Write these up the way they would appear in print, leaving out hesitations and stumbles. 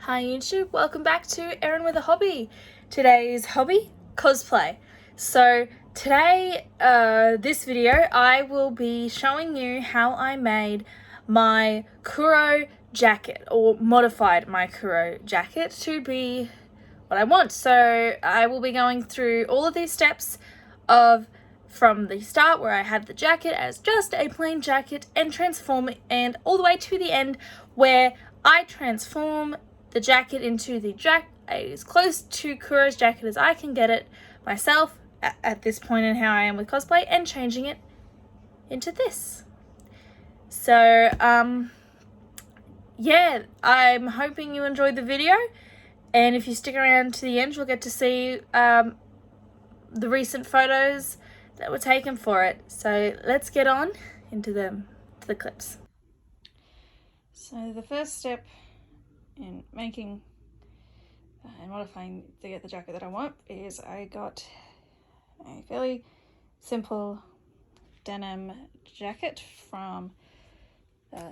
Hi YouTube, welcome back to Erin with a Hobby. Today's hobby, cosplay. So today, this video, I will be showing you how I made my Kuro jacket, or modified my Kuro jacket to be what I want. So I will be going through all of these steps from the start where I had the jacket as just a plain jacket and transform it, and all the way to the end where I transform the jacket into the as close to Kuro's jacket as I can get it myself at this point in how I am with cosplay, and changing it into this. So yeah, I'm hoping you enjoyed the video, and if you stick around to the end you'll get to see the recent photos that were taken for it. So let's get on into the clips. So the first step in making and modifying to get the jacket that I want is I got a fairly simple denim jacket from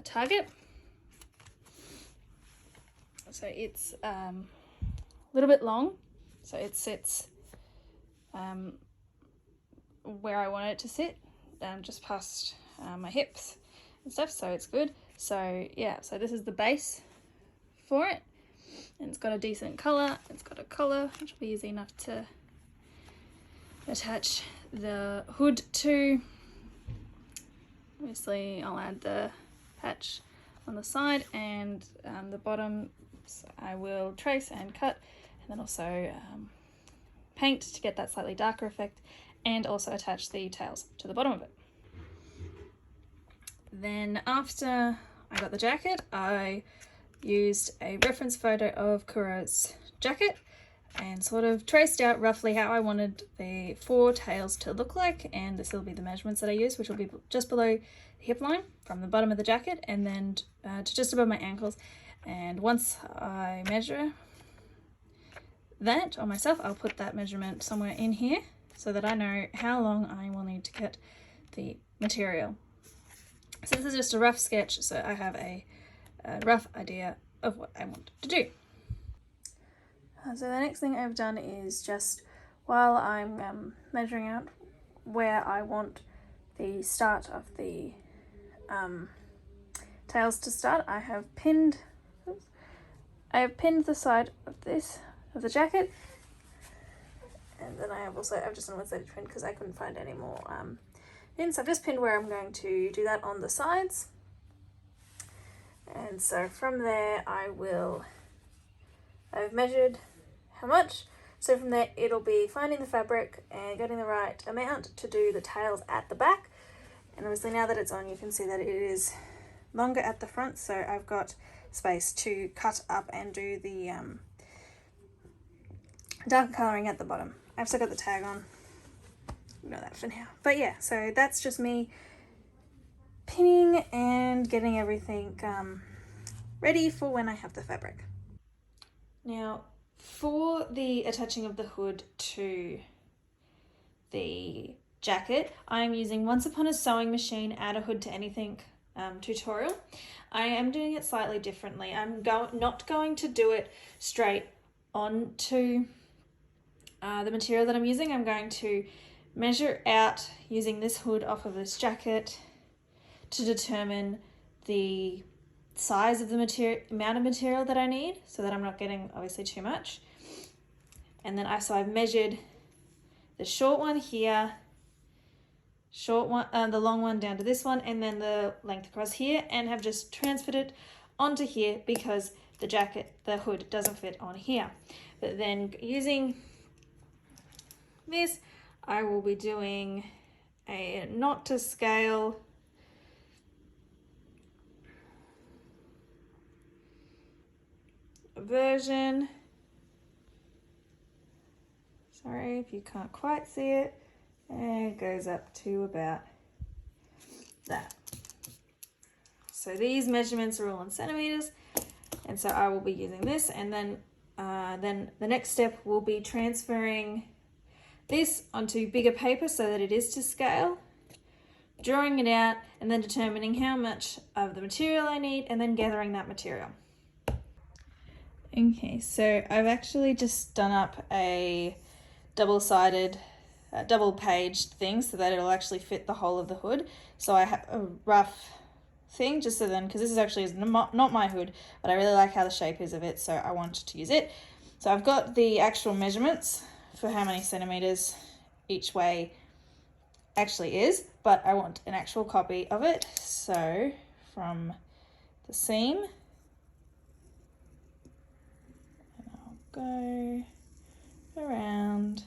Target. So it's a little bit long, so it sits where I want it to sit, just past my hips and stuff, so it's good. So yeah, so this is the base for it, and it's got a decent colour. It's got a collar which will be easy enough to attach the hood to. Obviously I'll add the patch on the side, and the bottom I will trace and cut, and then also paint to get that slightly darker effect, and also attach the tails to the bottom of it. Then after I got the jacket, I used a reference photo of Kuro's jacket and sort of traced out roughly how I wanted the 4 tails to look like, and this will be the measurements that I use, which will be just below the hip line from the bottom of the jacket, and then to just above my ankles. And once I measure that on myself, I'll put that measurement somewhere in here so that I know how long I will need to cut the material. So this is just a rough sketch, so I have a rough idea of what I want to do. So the next thing I've done is, just while I'm measuring out where I want the start of the tails to start, I have pinned the side of the jacket, and then I've just done one side pin because I couldn't find any more pins. So I've just pinned where I'm going to do that on the sides, and so from there I've measured how much. So from there it'll be finding the fabric and getting the right amount to do the tails at the back. And obviously now that it's on, you can see that it is longer at the front, so I've got space to cut up and do the dark colouring at the bottom. I've still got the tag on, ignore that for now. But yeah, so that's just me pinning and getting everything ready for when I have the fabric. Now for the attaching of the hood to the jacket, I'm using Once Upon a Sewing Machine Add a Hood to Anything tutorial. I am doing it slightly differently. I'm not going to do it straight onto the material that I'm using. I'm going to measure out using this hood off of this jacket to determine the size of the amount of material that I need, so that I'm not getting obviously too much. And then I've measured the short one here, the long one down to this one, and then the length across here, and have just transferred it onto here because the hood doesn't fit on here. But then using this, I will be doing a not to scale version. Sorry if you can't quite see it. And it goes up to about that. So these measurements are all in centimeters, and so I will be using this, and then the next step will be transferring this onto bigger paper so that it is to scale, drawing it out, and then determining how much of the material I need, and then gathering that material. Okay, so I've actually just done up a double-sided, double-paged thing so that it'll actually fit the whole of the hood. So I have a rough thing just so then, because this is actually not my hood, but I really like how the shape is of it, so I wanted to use it. So I've got the actual measurements for how many centimeters each way actually is, but I want an actual copy of it. So from the seam, and I'll go around,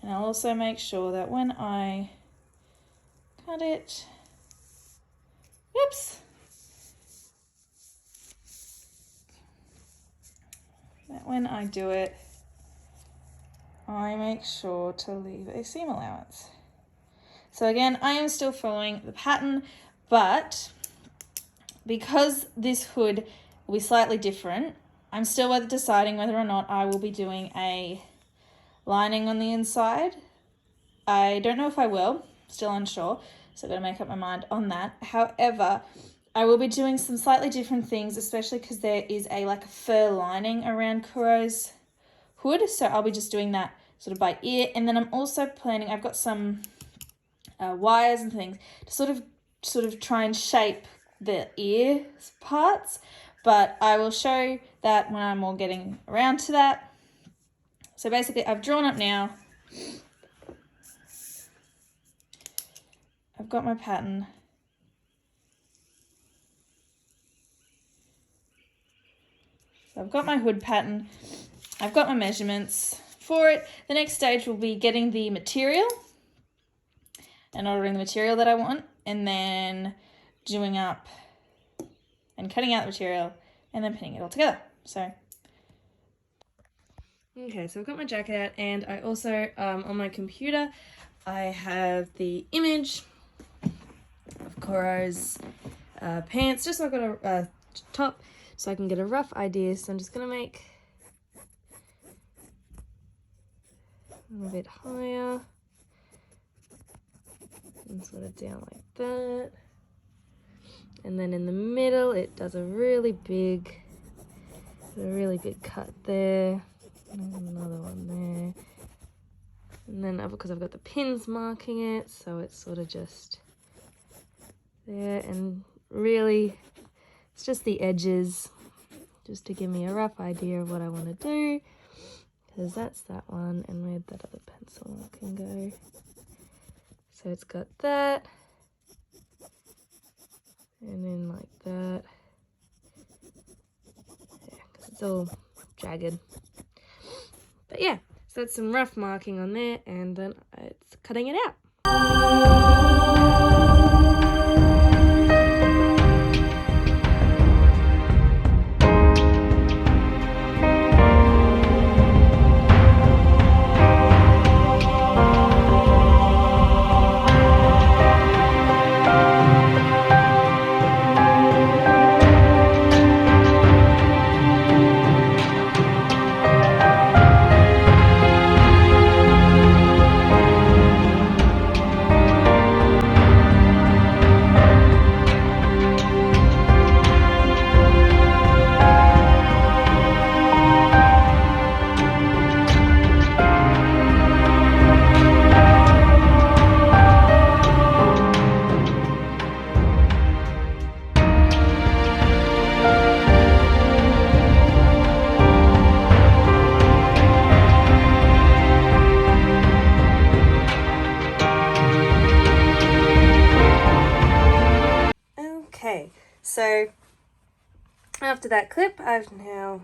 and I'll also make sure that when I cut it, oops, that when I do it, I make sure to leave a seam allowance. So again, I am still following the pattern, but because this hood will be slightly different, I'm still deciding whether or not I will be doing a lining on the inside. I don't know if I will, still unsure, so I've got to make up my mind on that. However, I will be doing some slightly different things, especially because there is a fur lining around Kuro's hood, so I'll be just doing that sort of by ear. And then I'm also planning, I've got some wires and things to sort of try and shape the ear parts, but I will show that when I'm more getting around to that. So basically I've drawn up now, I've got my pattern, so I've got my hood pattern, I've got my measurements for it. The next stage will be getting the material and ordering the material that I want, and then doing up and cutting out the material and then pinning it all together. So okay, so I've got my jacket out, and I also on my computer I have the image of Kuro's pants, just so I've got a top so I can get a rough idea. So I'm just gonna make a little bit higher and sort of down like that, and then in the middle it does a really big cut there, and another one there, and then because I've got the pins marking it, so it's sort of just there, and really it's just the edges just to give me a rough idea of what I want to do, because that's that one, and where'd that other pencil can go. So it's got that, and then like that, yeah, because it's all jagged. But yeah, so that's some rough marking on there, and then it's cutting it out. So after that clip, I've now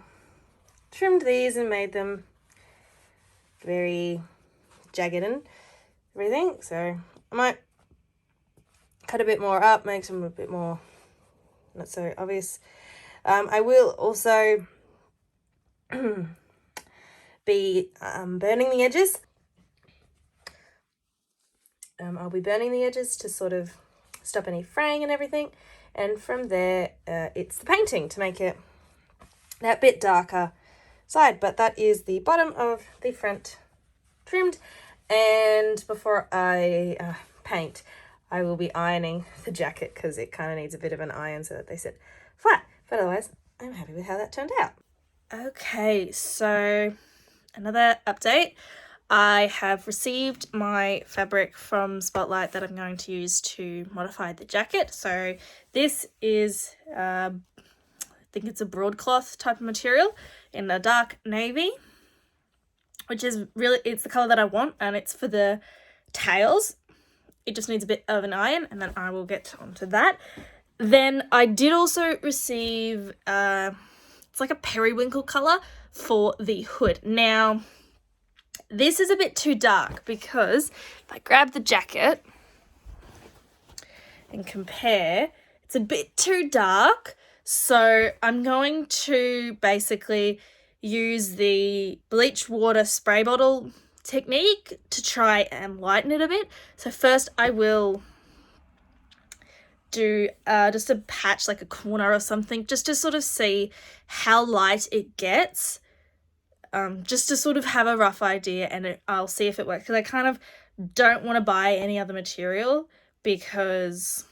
trimmed these and made them very jagged and everything. So I might cut a bit more up, make them a bit more not so obvious. I will also be burning the edges. I'll be burning the edges to sort of stop any fraying and everything. And from there, it's the painting to make it that bit darker side. But that is the bottom of the front trimmed. And before I paint, I will be ironing the jacket because it kind of needs a bit of an iron so that they sit flat. But otherwise, I'm happy with how that turned out. Okay, so another update. I have received my fabric from Spotlight that I'm going to use to modify the jacket. So this is, I think it's a broadcloth type of material in a dark navy, which is really, it's the colour that I want, and it's for the tails. It just needs a bit of an iron, and then I will get onto that. Then I did also receive, it's like a periwinkle colour for the hood. Now, this is a bit too dark because if I grab the jacket and compare, it's a bit too dark. So I'm going to basically use the bleach water spray bottle technique to try and lighten it a bit. So first I will do just a patch, like a corner or something, just to sort of see how light it gets. Just to sort of have a rough idea, and I'll see if it works, because I kind of don't want to buy any other material because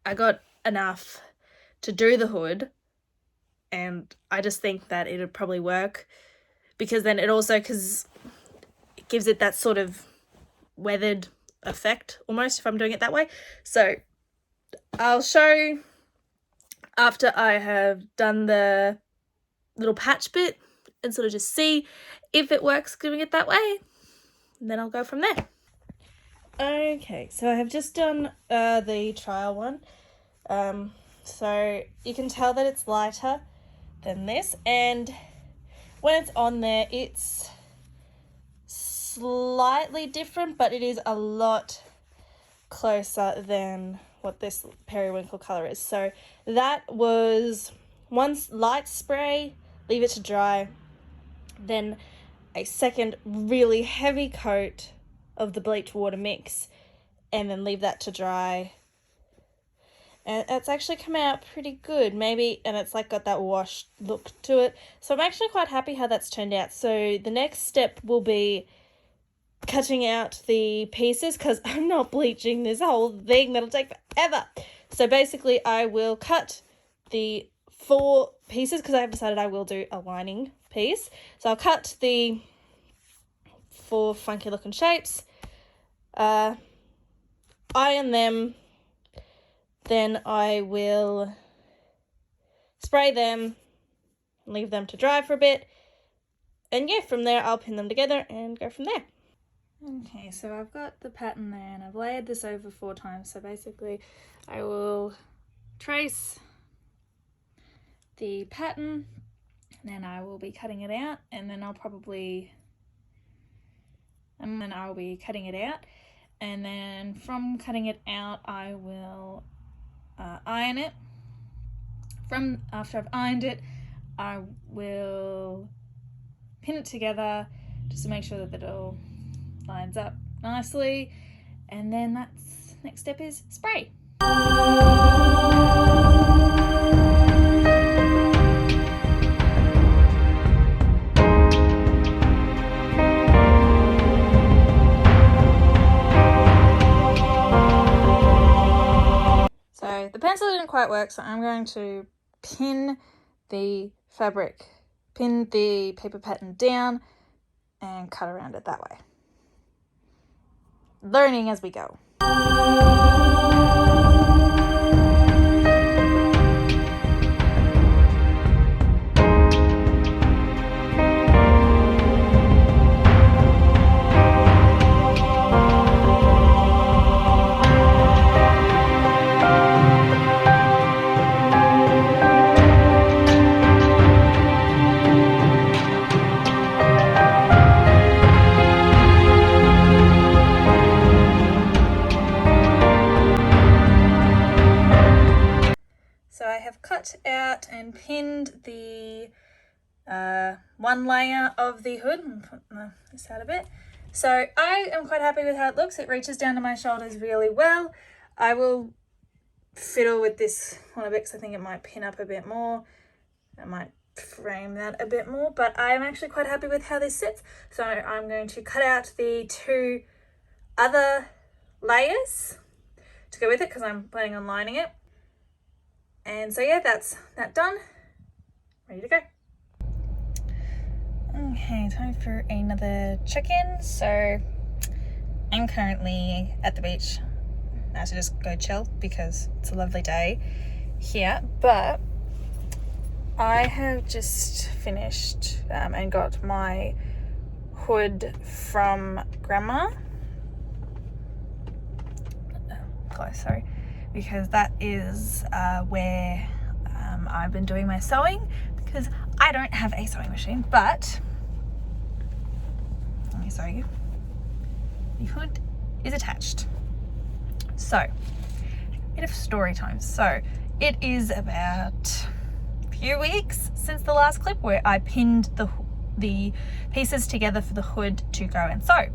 I got enough to do the hood, and I just think that it would probably work, because then it also, because it gives it that sort of weathered effect almost if I'm doing it that way. So I'll show after I have done the little patch bit and sort of just see if it works doing it that way, and then I'll go from there. Okay, so I have just done the trial one. So you can tell that it's lighter than this, and when it's on there it's slightly different, but it is a lot closer than what this periwinkle colour is. So that was one light spray, leave it to dry, then a second really heavy coat of the bleach water mix, and then leave that to dry. And it's actually come out pretty good, maybe, and it's like got that washed look to it. So I'm actually quite happy how that's turned out. So the next step will be cutting out the pieces, because I'm not bleaching this whole thing, that'll take forever. So basically I will cut the 4 pieces, because I have decided I will do a lining piece. So I'll cut the 4 funky looking shapes, iron them, then I will spray them, leave them to dry for a bit, and yeah, from there I'll pin them together and go from there. Okay, so I've got the pattern there and I've layered this over 4 times. So basically I will trace the pattern, then I will be cutting it out, and then I'll be cutting it out, and then from cutting it out I will iron it. From after I've ironed it, I will pin it together just to make sure that it all lines up nicely, and then that's next step is spray. So the pencil didn't quite work, so I'm going to pin the paper pattern down and cut around it that way. Learning as we go. So I have cut out and pinned the one layer of the hood, and put this out a bit. So I am quite happy with how it looks. It reaches down to my shoulders really well. I will fiddle with this one a bit because I think it might pin up a bit more. I might frame that a bit more, but I'm actually quite happy with how this sits. So I'm going to cut out the 2 other layers to go with it, because I'm planning on lining it. And so yeah, that's that done. Ready to go. Okay, time for another check-in. So I'm currently at the beach. I have to just go chill because it's a lovely day here, but I have just finished and got my hood from Grandma. Close, sorry, because that is where I've been doing my sewing, because I don't have a sewing machine. But let me show you. The hood is attached. So, a bit of story time. So, it is about a few weeks since the last clip where I pinned the pieces together for the hood to go and sew.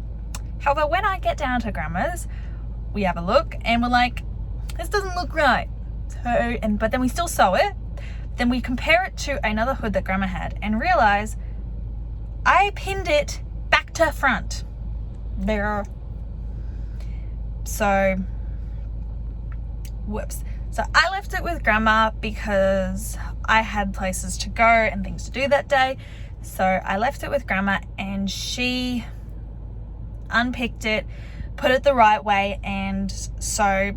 However, when I get down to Grandma's, we have a look and we're like, this doesn't look right. But then we still sew it. Then we compare it to another hood that Grandma had and realize I pinned it back to front. So, whoops. So I left it with Grandma because I had places to go and things to do that day. So I left it with Grandma and she unpicked it, put it the right way, and so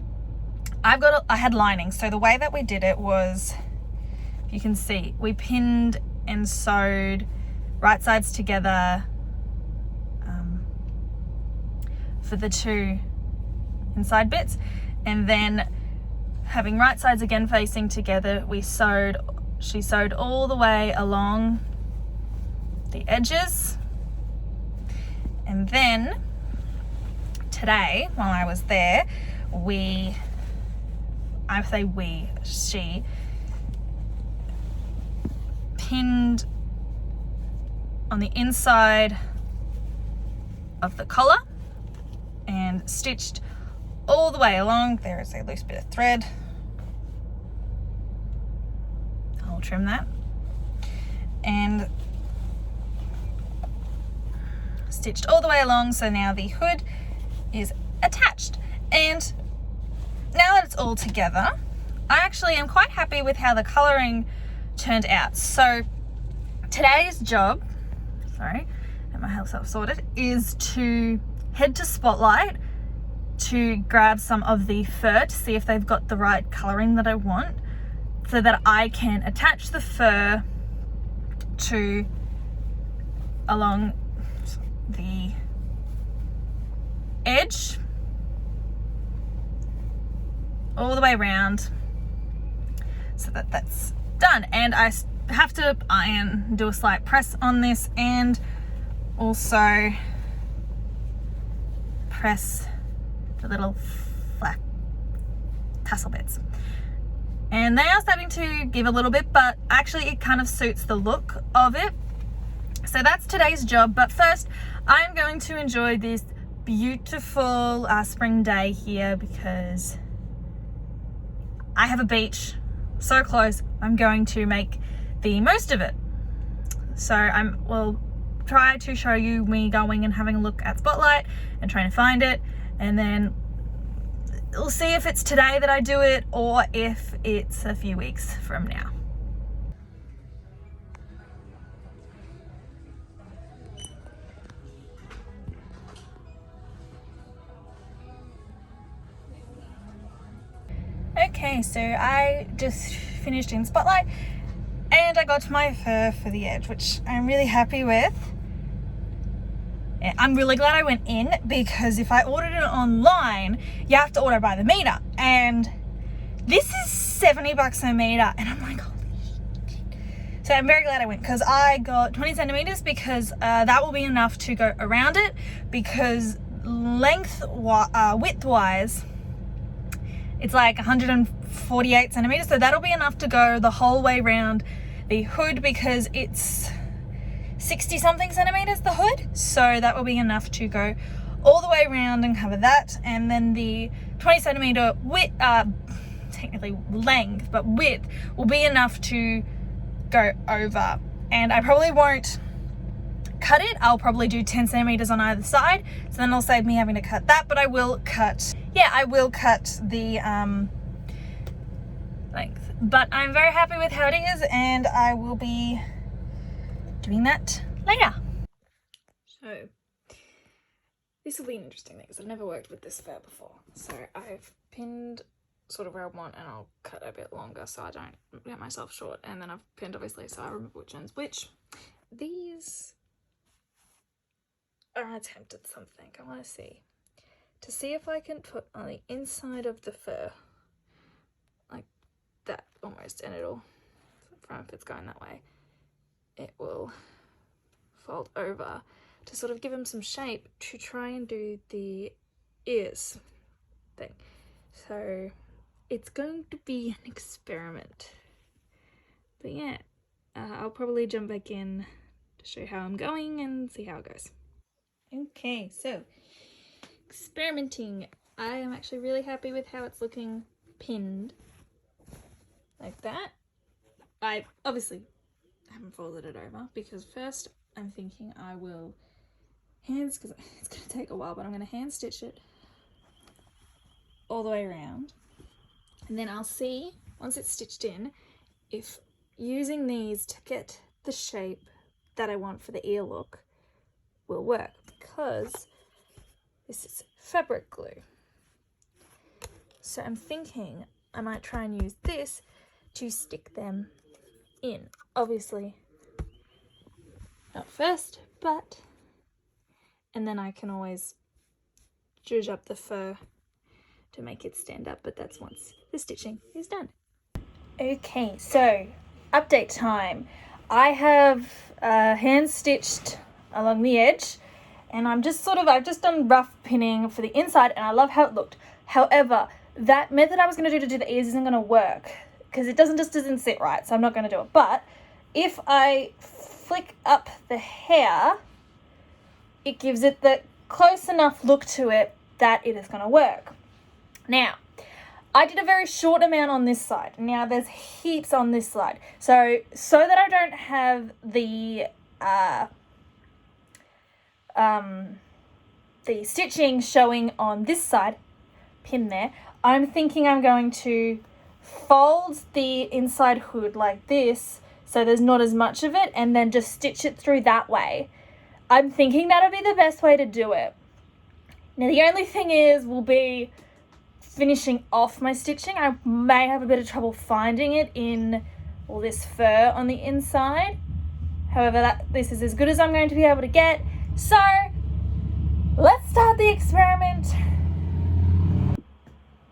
I had lining. So the way that we did it was, you can see, we pinned and sewed right sides together for the two inside bits, and then having right sides again facing together, she sewed all the way along the edges. And then today, while I was there, she pinned on the inside of the collar and stitched all the way along. There is a loose bit of thread. I'll trim that. And stitched all the way along, so now the hood is attached. And now that it's all together, I actually am quite happy with how the colouring turned out. So today's job, get myself sorted, is to head to Spotlight to grab some of the fur to see if they've got the right colouring that I want, so that I can attach the fur to along the edge all the way around, so that that's done. And I have to do a slight press on this, and also press the little flat tassel bits, and they are starting to give a little bit, but actually it kind of suits the look of it. So that's today's job. But first, I'm going to enjoy this beautiful spring day here because I have a beach so close. I'm going to make the most of it. So we'll try to show you me going and having a look at Spotlight and trying to find it, and then we'll see if it's today that I do it or if it's a few weeks from now. Okay, so I just finished in Spotlight and I got my fur for the edge, which I'm really happy with. I'm really glad I went in, because if I ordered it online, you have to order by the meter, and this is $70 a meter, and I'm like, holy shit. So I'm very glad I went, because I got 20 centimeters, because that will be enough to go around it, because width-wise, it's like 148 centimeters, so that'll be enough to go the whole way around the hood, because it's 60 something centimeters, the hood, so that will be enough to go all the way around and cover that. And then the 20 centimeter width, technically length, but width will be enough to go over. And I probably won't cut it, I'll probably do 10 centimeters on either side, so then it'll save me having to cut that. But I will cut the length but I'm very happy with how it is, and I will be doing that later. So this will be an interesting thing because I've never worked with this fur before. So I've pinned sort of where I want, and I'll cut a bit longer so I don't get myself short. And then I've pinned obviously so I remember which ones which. These are an attempt at something. I want to see if I can put on the inside of the fur like that almost, and it'll, if it's going that way, it will fold over to sort of give him some shape to try and do the ears thing. So it's going to be an experiment, but yeah, I'll probably jump back in to show how I'm going and see how it goes. Okay, so experimenting. I am actually really happy with how it's looking pinned like that. I obviously haven't folded it over because first I'm thinking I will because it's going to take a while, but I'm going to hand stitch it all the way around, and then I'll see once it's stitched in if using these to get the shape that I want for the ear look will work, because this is fabric glue. So I'm thinking I might try and use this to stick them in. Obviously not first, but, and then I can always zhuzh up the fur to make it stand up, but that's once the stitching is done. Okay, so update time. I have hand stitched along the edge, and I've just done rough pinning for the inside, and I love how it looked. However, that method I was going to do the ears isn't going to work because it doesn't sit right, so I'm not going to do it. But if I flick up the hair, it gives it the close enough look to it that it is going to work. Now, I did a very short amount on this side. Now there's heaps on this side. So that I don't have the stitching showing on this side, pin there, I'm thinking I'm going to fold the inside hood like this so there's not as much of it, and then just stitch it through that way. I'm thinking that'll be the best way to do it. Now the only thing will be finishing off my stitching. I may have a bit of trouble finding it in all this fur on the inside. However, this is as good as I'm going to be able to get. So let's start the experiment.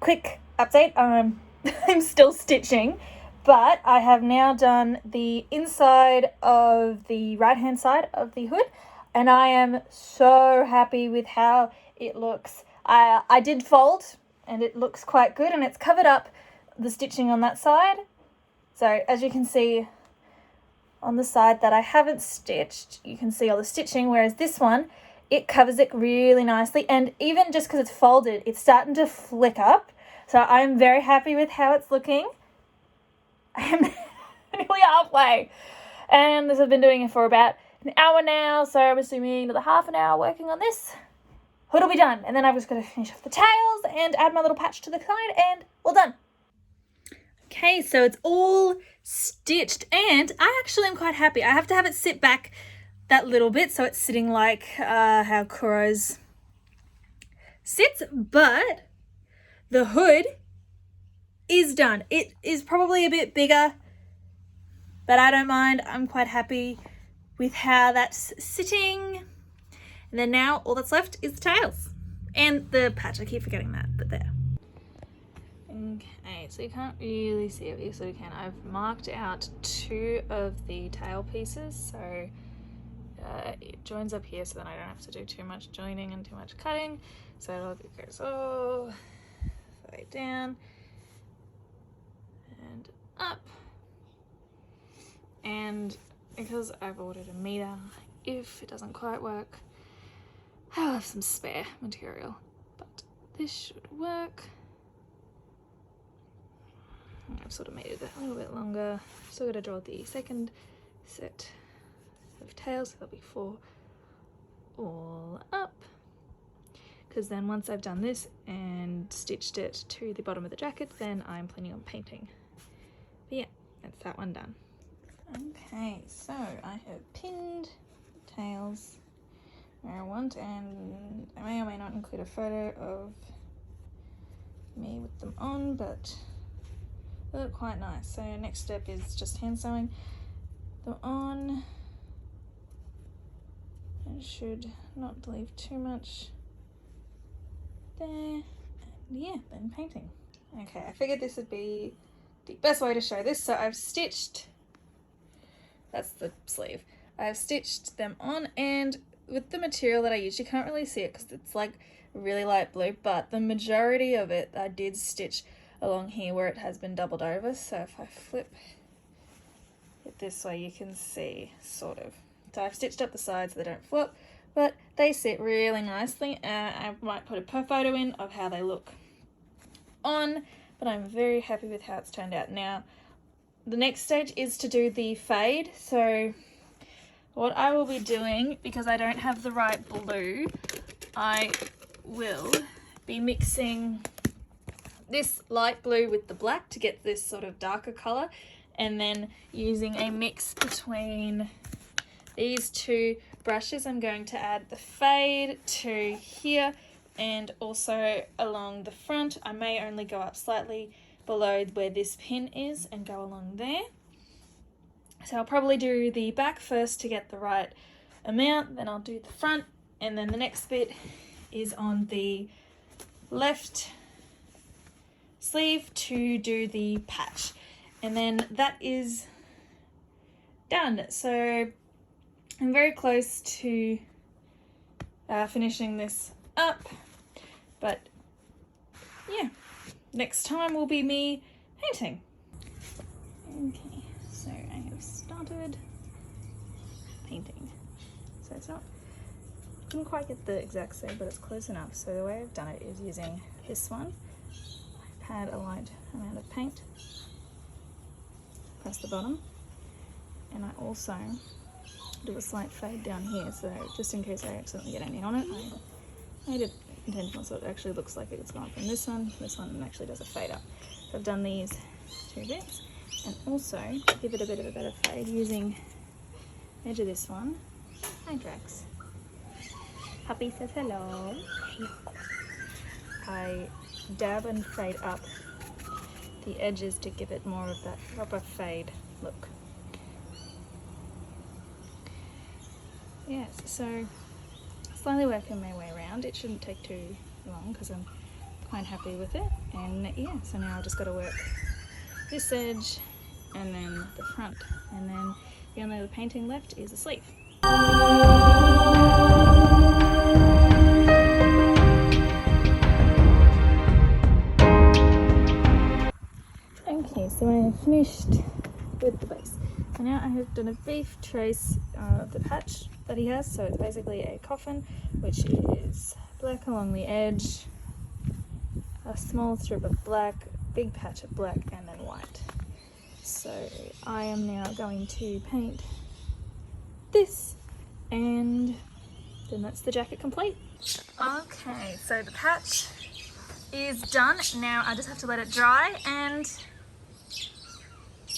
Quick update, I'm still stitching, but I have now done the inside of the right hand side of the hood, and I am so happy with how it looks. I did fold, and it looks quite good, and it's covered up the stitching on that side. So as you can see on the side that I haven't stitched, you can see all the stitching, whereas this one, it covers it really nicely, and even just because it's folded, it's starting to flick up. So I'm very happy with how it's looking. I'm nearly halfway, and this has been doing it for about an hour now, so I'm assuming another half an hour working on this. Hood will be done, and then I've just got to finish off the tails and add my little patch to the side, and all done. Okay, so it's all stitched, and I actually am quite happy. I have to have it sit back that little bit so it's sitting like how Kuro's sits, but the hood is done. It is probably a bit bigger, but I don't mind. I'm quite happy with how that's sitting. And then now all that's left is the tails and the patch. I keep forgetting that, but there. Okay, so you can't really see it, you sort of can. I've marked out 2 of the tail pieces, so it joins up here, so then I don't have to do too much joining and too much cutting. So it goes all the way down and up. And because I've ordered a meter, if it doesn't quite work, I'll have some spare material, but this should work. I've sort of made it a little bit longer. Still got to draw the second set of tails, so there'll be 4 all up. Because then once I've done this and stitched it to the bottom of the jacket, then I'm planning on painting But yeah, that's that one done. Okay, so I have pinned tails where I want, and I may or may not include a photo of me with them on, but they look quite nice. So next step is just hand sewing them on. It should not leave too much there, and yeah, then painting. Okay, I figured this would be the best way to show this. So I've stitched, that's the sleeve, I've stitched them on, and with the material that I use, you can't really see it because it's like really light blue, but the majority of it I did stitch along here where it has been doubled over. So if I flip it this way, you can see sort of. So I've stitched up the sides so they don't flop, but they sit really nicely. I might put a photo in of how they look on, but I'm very happy with how it's turned out. Now, the next stage is to do the fade. So what I will be doing, because I don't have the right blue, I will be mixing this light blue with the black to get this sort of darker color, and then using a mix between these two brushes, I'm going to add the fade to here and also along the front. I may only go up slightly below where this pin is and go along there. So I'll probably do the back first to get the right amount, then I'll do the front, and then the next bit is on the left sleeve to do the patch, and then that is done. So I'm very close to finishing this up, but yeah, next time will be me painting. Okay, so I have started painting. So it's not, I didn't quite get the exact same, but it's close enough. So the way I've done it is using this one. I've had a light amount of paint across the bottom, and I also do a slight fade down here, so just in case I accidentally get any on it, I made it intentional so it actually looks like it's gone from this one and actually does a fade up. So I've done these two bits, and also give it a bit of a better fade using the edge of this one. Hi Drax. Puppy says hello. I dab and fade up the edges to give it more of that proper fade look. Yes, so slowly working my way around. It shouldn't take too long because I'm quite happy with it. And yeah, so now I've just got to work this edge and then the front, and then the only other painting left is the sleeve. Okay, so I have finished with the base. So now I have done a brief trace of the patch that he has. So it's basically a coffin, which is black along the edge, a small strip of black, big patch of black, and then white. So I am now going to paint this, and then that's the jacket complete. Okay, so the patch is done. Now I just have to let it dry, and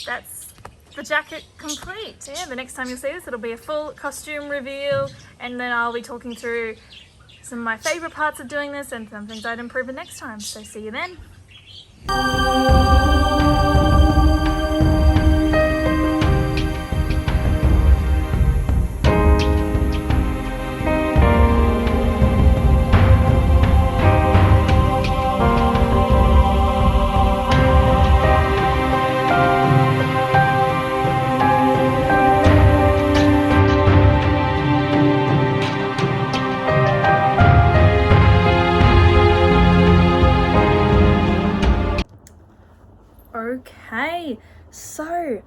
that's the jacket complete. So yeah, the next time you'll see this, it'll be a full costume reveal, and then I'll be talking through some of my favourite parts of doing this and some things I'd improve the next time. So see you then. Okay, so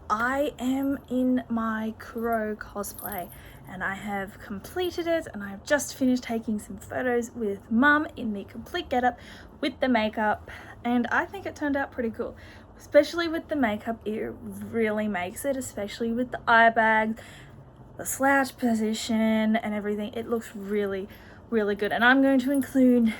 I am in my Kuro cosplay and I have completed it, and I've just finished taking some photos with Mum in the complete getup with the makeup, and I think it turned out pretty cool. Especially with the makeup, it really makes it, especially with the eye bag, the slouch position and everything. It looks really, really good, and I'm going to include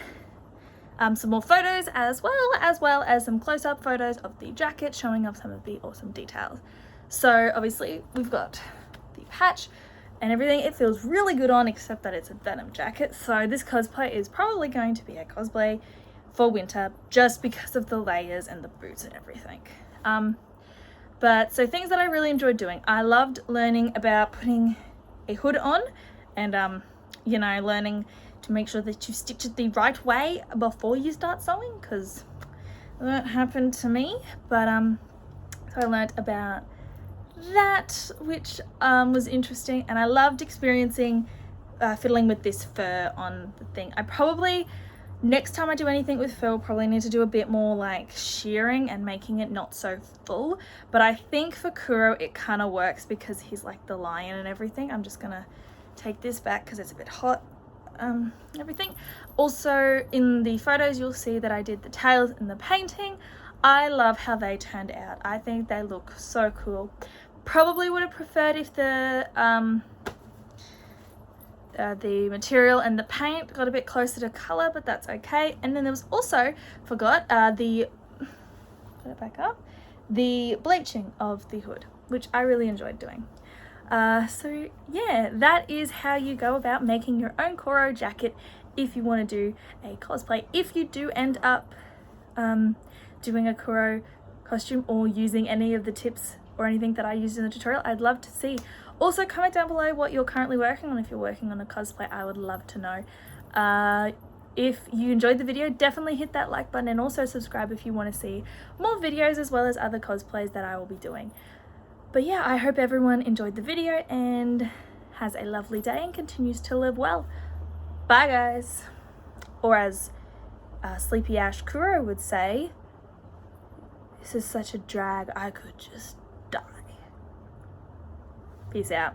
some more photos as well as some close-up photos of the jacket showing off some of the awesome details. So obviously we've got the patch and everything. It feels really good on, except that it's a denim jacket. So this cosplay is probably going to be a cosplay for winter just because of the layers and the boots and everything. But so things that I really enjoyed doing, I loved learning about putting a hood on and you know, learning to make sure that you stitch it the right way before you start sewing, because that happened to me. But so I learned about that, which was interesting, and I loved experiencing fiddling with this fur on the thing. I probably, next time I do anything with fur, will probably need to do a bit more like shearing and making it not so full. But I think for Kuro it kind of works because he's like the lion and everything. I'm just gonna take this back because it's a bit hot. Everything. Also in the photos you'll see that I did the tails and the painting. I love how they turned out. I think they look so cool. Probably would have preferred if the material and the paint got a bit closer to color, but that's okay. And then there was also, put it back up, the bleaching of the hood, which I really enjoyed doing. So yeah, that is how you go about making your own Kuro jacket if you want to do a cosplay. If you do end up doing a Kuro costume or using any of the tips or anything that I used in the tutorial, I'd love to see. Also comment down below what you're currently working on. If you're working on a cosplay, I would love to know. If you enjoyed the video, definitely hit that like button and also subscribe if you want to see more videos as well as other cosplays that I will be doing. But yeah, I hope everyone enjoyed the video and has a lovely day and continues to live well. Bye guys. Or as Sleepy Ash Kuro would say, this is such a drag, I could just die. Peace out.